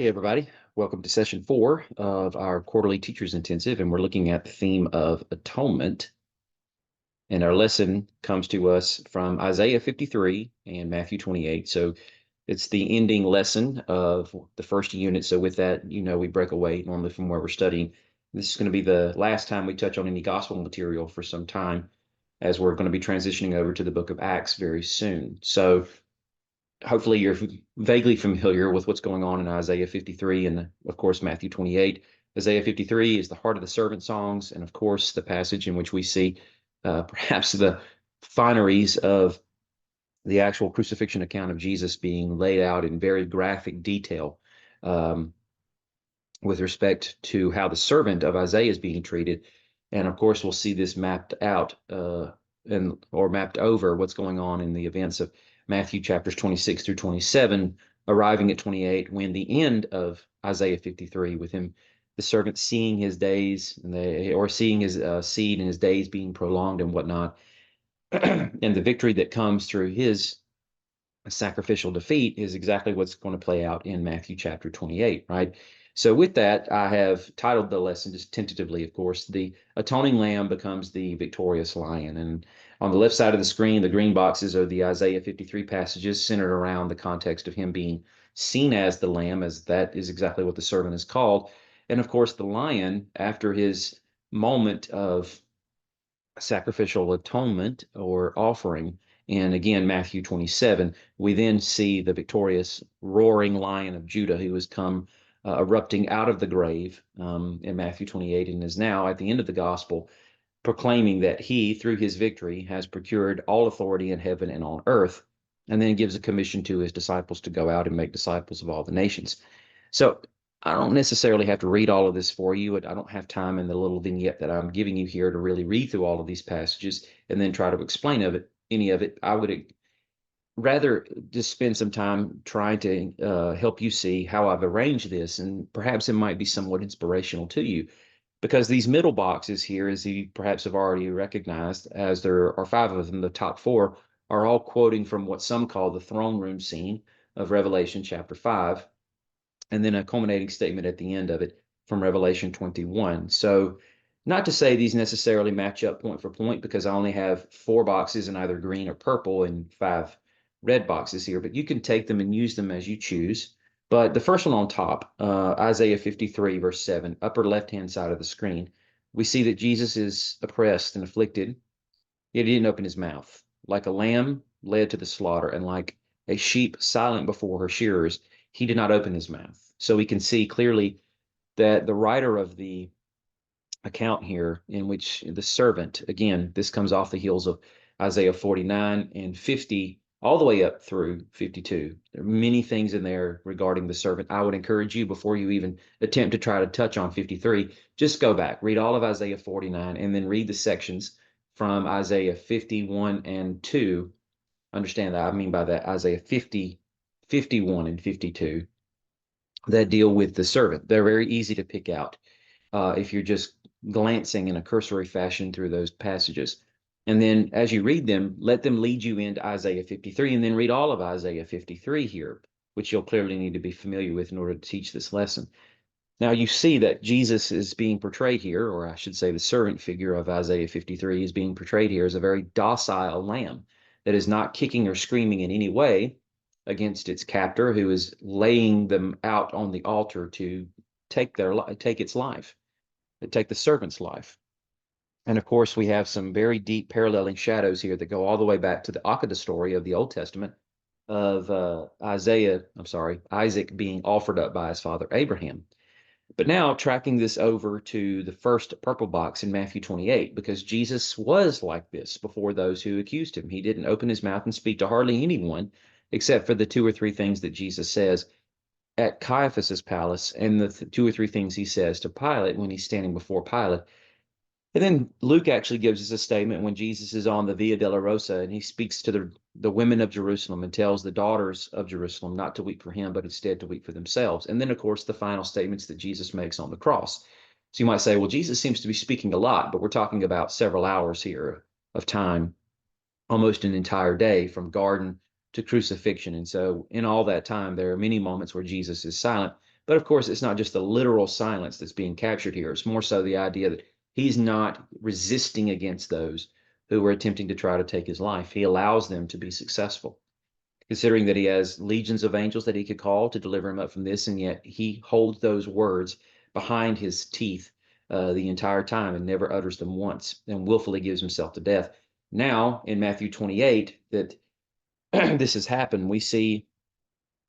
Hey, everybody. Welcome to session 4 of our quarterly teachers intensive, and we're looking at the theme of atonement. And our lesson comes to us from Isaiah 53 and Matthew 28. So it's the ending lesson of the first unit. So with that, we break away normally from where we're studying. This is going to be the last time we touch on any gospel material for some time, as we're going to be transitioning over to the book of Acts very soon. So hopefully you're vaguely familiar with what's going on in Isaiah 53 and, of course, Matthew 28. Isaiah 53 is the heart of the servant songs, and, of course, the passage in which we see perhaps the fineries of the actual crucifixion account of Jesus being laid out in very graphic detail um, with respect to how the servant of Isaiah is being treated. And, of course, we'll see this mapped out or mapped over what's going on in the events of Matthew chapters 26 through 27, arriving at 28, when the end of Isaiah 53, with him, the servant seeing his days, or seeing his seed and his days being prolonged and whatnot, and the victory that comes through his sacrificial defeat is exactly what's going to play out in Matthew chapter 28, right? So with that, I have titled the lesson, just tentatively, of course, the atoning lamb becomes the victorious lion. And on the left side of the screen, the green boxes are the Isaiah 53 passages centered around the context of him being seen as the lamb, as that is exactly what the servant is called. And of course, the lion, after his moment of sacrificial atonement or offering. And again, Matthew 27, we then see the victorious roaring lion of Judah who has come erupting out of the grave in Matthew 28 and is now at the end of the gospel proclaiming that he, through his victory, has procured all authority in heaven and on earth, and then gives a commission to his disciples to go out and make disciples of all the nations. So I don't necessarily have to read all of this for you. I don't have time in the little vignette that I'm giving you here to really read through all of these passages and then try to explain any of it. I would rather just spend some time trying to help you see how I've arranged this, and perhaps it might be somewhat inspirational to you. Because these middle boxes here, as you perhaps have already recognized, as there are 5 of them, the top 4 are all quoting from what some call the throne room scene of Revelation chapter 5, and then a culminating statement at the end of it from Revelation 21. So, not to say these necessarily match up point for point, because I only have 4 boxes in either green or purple and 5 red boxes here, but you can take them and use them as you choose. But the first one on top, Isaiah 53, verse 7, upper left-hand side of the screen, we see that Jesus is oppressed and afflicted, yet he didn't open his mouth. Like a lamb led to the slaughter, and like a sheep silent before her shearers, he did not open his mouth. So we can see clearly that the writer of the account here, in which the servant, again, this comes off the heels of Isaiah 49 and 50, all the way up through 52. There are many things in there regarding the servant. I would encourage you, before you even attempt to try to touch on 53, just go back, read all of Isaiah 49, and then read the sections from Isaiah 51 and 2. Understand that I mean by that Isaiah 50, 51, and 52 that deal with the servant. They're very easy to pick out if you're just glancing in a cursory fashion through those passages. And then as you read them, let them lead you into Isaiah 53, and then read all of Isaiah 53 here, which you'll clearly need to be familiar with in order to teach this lesson. Now you see that Jesus is being portrayed here, or I should say the servant figure of Isaiah 53 is being portrayed here as a very docile lamb that is not kicking or screaming in any way against its captor, who is laying them out on the altar to take its life, to take the servant's life. And of course, we have some very deep paralleling shadows here that go all the way back to the Akedah story of the Old Testament of Isaac being offered up by his father Abraham. But now tracking this over to the first purple box in Matthew 28, because Jesus was like this before those who accused him. He didn't open his mouth and speak to hardly anyone, except for the 2 or 3 things that Jesus says at Caiaphas's palace, and the 2 or 3 things he says to Pilate when he's standing before Pilate. And then Luke actually gives us a statement when Jesus is on the Via Dolorosa, and he speaks to the women of Jerusalem and tells the daughters of Jerusalem not to weep for him, but instead to weep for themselves. And then, of course, the final statements that Jesus makes on the cross. So you might say, well, Jesus seems to be speaking a lot, but we're talking about several hours here of time, almost an entire day from garden to crucifixion. And so in all that time, there are many moments where Jesus is silent, But of course, it's not just the literal silence that's being captured here. It's more so the idea that he's not resisting against those who are attempting to try to take his life. He allows them to be successful, considering that he has legions of angels that he could call to deliver him up from this, and yet he holds those words behind his teeth the entire time and never utters them once, and willfully gives himself to death. Now, in Matthew 28, that this has happened, we see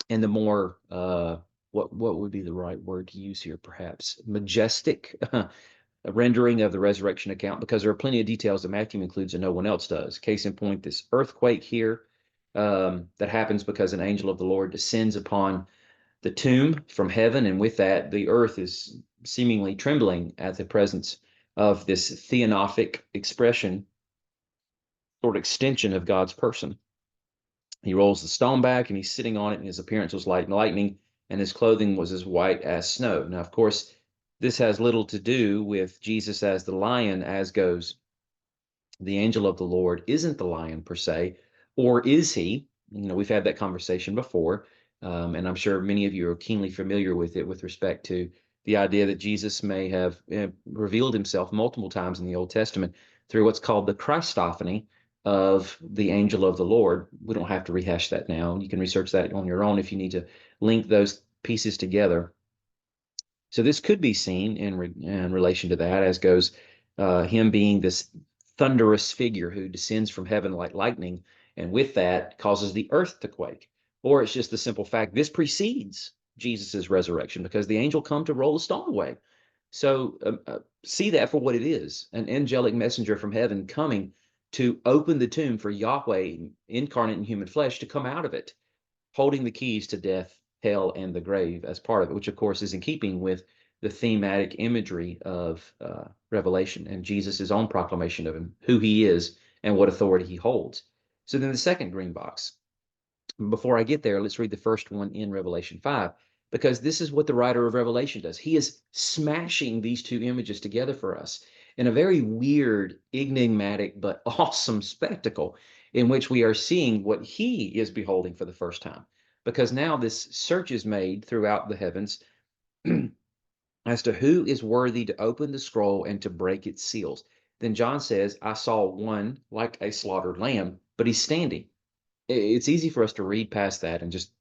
in the more what would be the right word to use here, perhaps majestic rendering of the resurrection account, because there are plenty of details that Matthew includes and no one else does. Case in point, this earthquake here that happens because an angel of the Lord descends upon the tomb from heaven, and with that, the earth is seemingly trembling at the presence of this theophanic expression, sort of extension of God's person. He rolls the stone back, and he's sitting on it, and his appearance was like lightning, and his clothing was as white as snow. Now, of course, this has little to do with Jesus as the lion, as goes the angel of the Lord isn't the lion per se, or is he? We've had that conversation before, and I'm sure many of you are keenly familiar with it with respect to the idea that Jesus may have revealed himself multiple times in the Old Testament through what's called the Christophany of the angel of the Lord. We don't have to rehash that now. You can research that on your own if you need to link those pieces together. So this could be seen in relation to that, as goes him being this thunderous figure who descends from heaven like lightning, and with that causes the earth to quake. Or it's just the simple fact this precedes Jesus's resurrection, because the angel come to roll the stone away. So see that for what it is, an angelic messenger from heaven coming to open the tomb for Yahweh incarnate in human flesh to come out of it, holding the keys to death, hell, and the grave as part of it, which of course is in keeping with the thematic imagery of Revelation and Jesus' own proclamation of him, who he is and what authority he holds. So then the second green box. Before I get there, let's read the first one in Revelation 5, because this is what the writer of Revelation does. He is smashing these two images together for us in a very weird, enigmatic, but awesome spectacle in which we are seeing what he is beholding for the first time. Because now this search is made throughout the heavens as to who is worthy to open the scroll and to break its seals. Then John says, I saw one like a slaughtered lamb, but he's standing. It's easy for us to read past that and just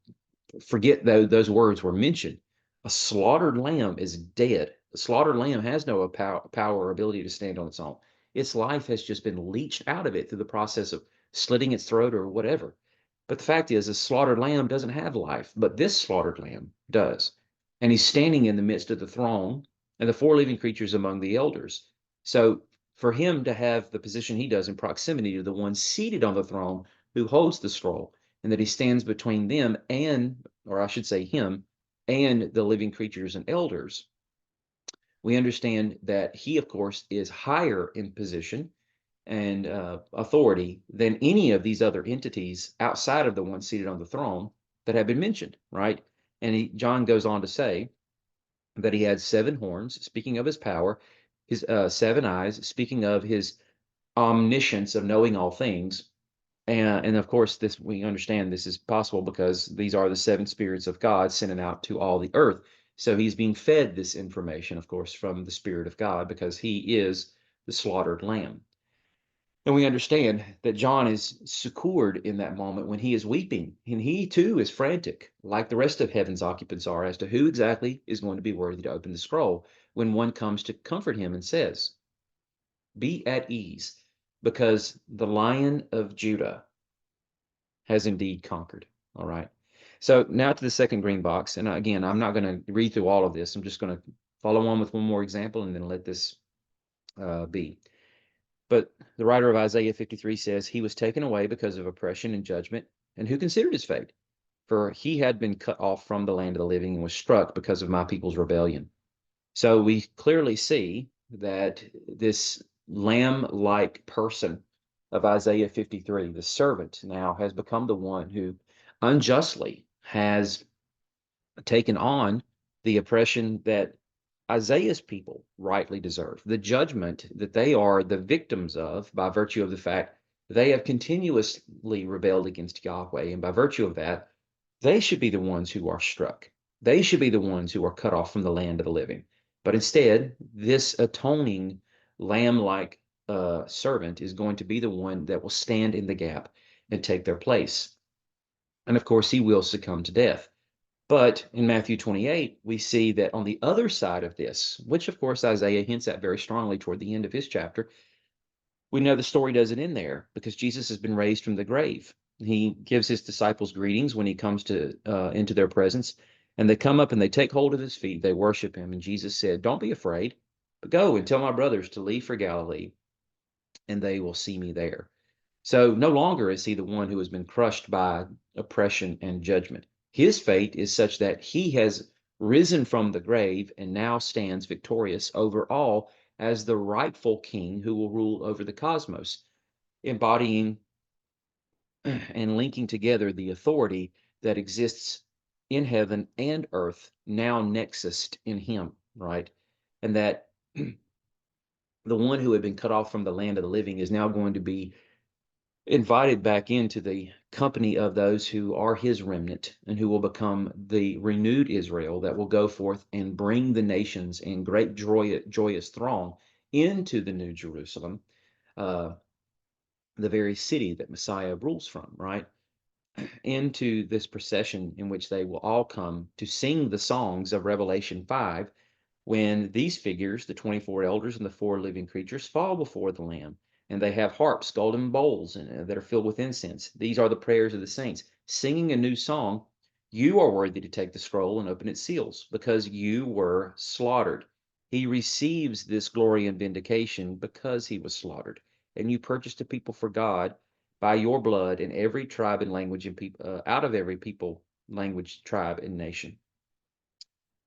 forget those words were mentioned. A slaughtered lamb is dead. A slaughtered lamb has no power or ability to stand on its own. Its life has just been leached out of it through the process of slitting its throat or whatever. But the fact is, a slaughtered lamb doesn't have life, but this slaughtered lamb does. And he's standing in the midst of the throne and the four living creatures among the elders. So for him to have the position he does in proximity to the one seated on the throne who holds the scroll, and that he stands between them and, or I should say him, and the living creatures and elders, we understand that he, of course, is higher in position and authority than any of these other entities outside of the one seated on the throne that have been mentioned, right? And John goes on to say that he had 7 horns, speaking of his power, his 7 eyes, speaking of his omniscience of knowing all things. And of course, this we understand this is possible because these are the 7 spirits of God sent out to all the earth. So he's being fed this information, of course, from the Spirit of God, because he is the slaughtered lamb. And we understand that John is succored in that moment when he is weeping, and he too is frantic, like the rest of heaven's occupants are, as to who exactly is going to be worthy to open the scroll, when one comes to comfort him and says, be at ease, because the Lion of Judah has indeed conquered. All right. So now to the second green box. And again, I'm not going to read through all of this. I'm just going to follow on with one more example and then let this be. But the writer of Isaiah 53 says, he was taken away because of oppression and judgment. And who considered his fate? For he had been cut off from the land of the living and was struck because of my people's rebellion. So we clearly see that this lamb-like person of Isaiah 53, the servant, now has become the one who unjustly has taken on the oppression that Isaiah's people rightly deserve, the judgment that they are the victims of by virtue of the fact they have continuously rebelled against Yahweh, and by virtue of that, they should be the ones who are struck. They should be the ones who are cut off from the land of the living. But instead, this atoning lamb-like servant is going to be the one that will stand in the gap and take their place. And of course, he will succumb to death. But in Matthew 28, we see that on the other side of this, which of course Isaiah hints at very strongly toward the end of his chapter, we know the story doesn't end there because Jesus has been raised from the grave. He gives his disciples greetings when he comes to into their presence, and they come up and they take hold of his feet. They worship him, and Jesus said, "Don't be afraid, but go and tell my brothers to leave for Galilee, and they will see me there." So no longer is he the one who has been crushed by oppression and judgment. His fate is such that he has risen from the grave and now stands victorious over all as the rightful king who will rule over the cosmos, embodying and linking together the authority that exists in heaven and earth, now nexused in him, right? And that the one who had been cut off from the land of the living is now going to be invited back into the company of those who are his remnant and who will become the renewed Israel that will go forth and bring the nations in great joyous throng into the New Jerusalem, uh, the very city that Messiah rules from, right? Into this procession in which they will all come to sing the songs of Revelation 5 when these figures, the 24 elders and the four living creatures, fall before the Lamb, and they have harps, golden bowls, that are filled with incense. These are the prayers of the saints, singing a new song. You are worthy to take the scroll and open its seals, because you were slaughtered. He receives this glory and vindication because he was slaughtered, and you purchased a people for God by your blood in every tribe and language and people out of every people, language, tribe, and nation,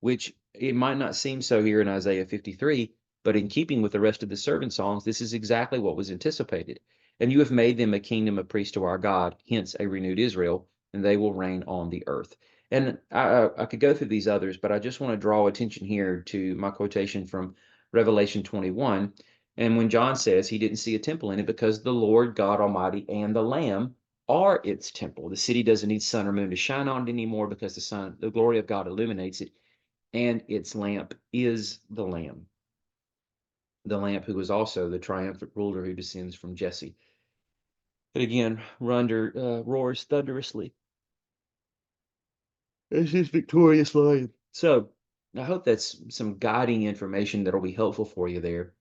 which it might not seem so here in Isaiah 53, but in keeping with the rest of the servant songs, this is exactly what was anticipated. And you have made them a kingdom of priests to our God, hence a renewed Israel, and they will reign on the earth. And I could go through these others, but I just want to draw attention here to my quotation from Revelation 21. And when John says he didn't see a temple in it because the Lord God Almighty and the Lamb are its temple. The city doesn't need sun or moon to shine on it anymore because the glory of God illuminates it, and its lamp is the Lamb, the lamp who is also the triumphant ruler who descends from Jesse. And again, Runder roars thunderously as his victorious lion. So I hope that's some guiding information that'll be helpful for you there.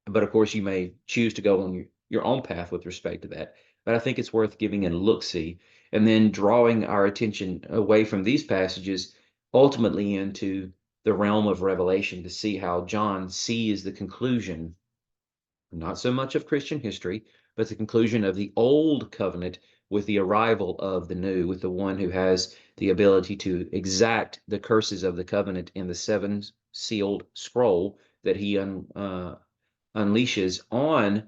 But of course, you may choose to go on your own path with respect to that. But I think it's worth giving a look-see and then drawing our attention away from these passages ultimately into the realm of Revelation to see how John sees the conclusion, not so much of Christian history, but the conclusion of the old covenant with the arrival of the new, with the one who has the ability to exact the curses of the covenant in the seven sealed scroll that he unleashes on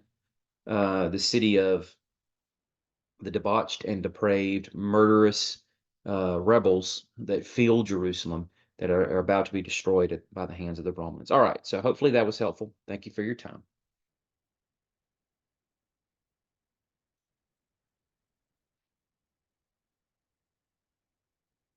the city of the debauched and depraved, murderous rebels that fill Jerusalem that are about to be destroyed by the hands of the Romans. All right, so hopefully that was helpful. Thank you for your time.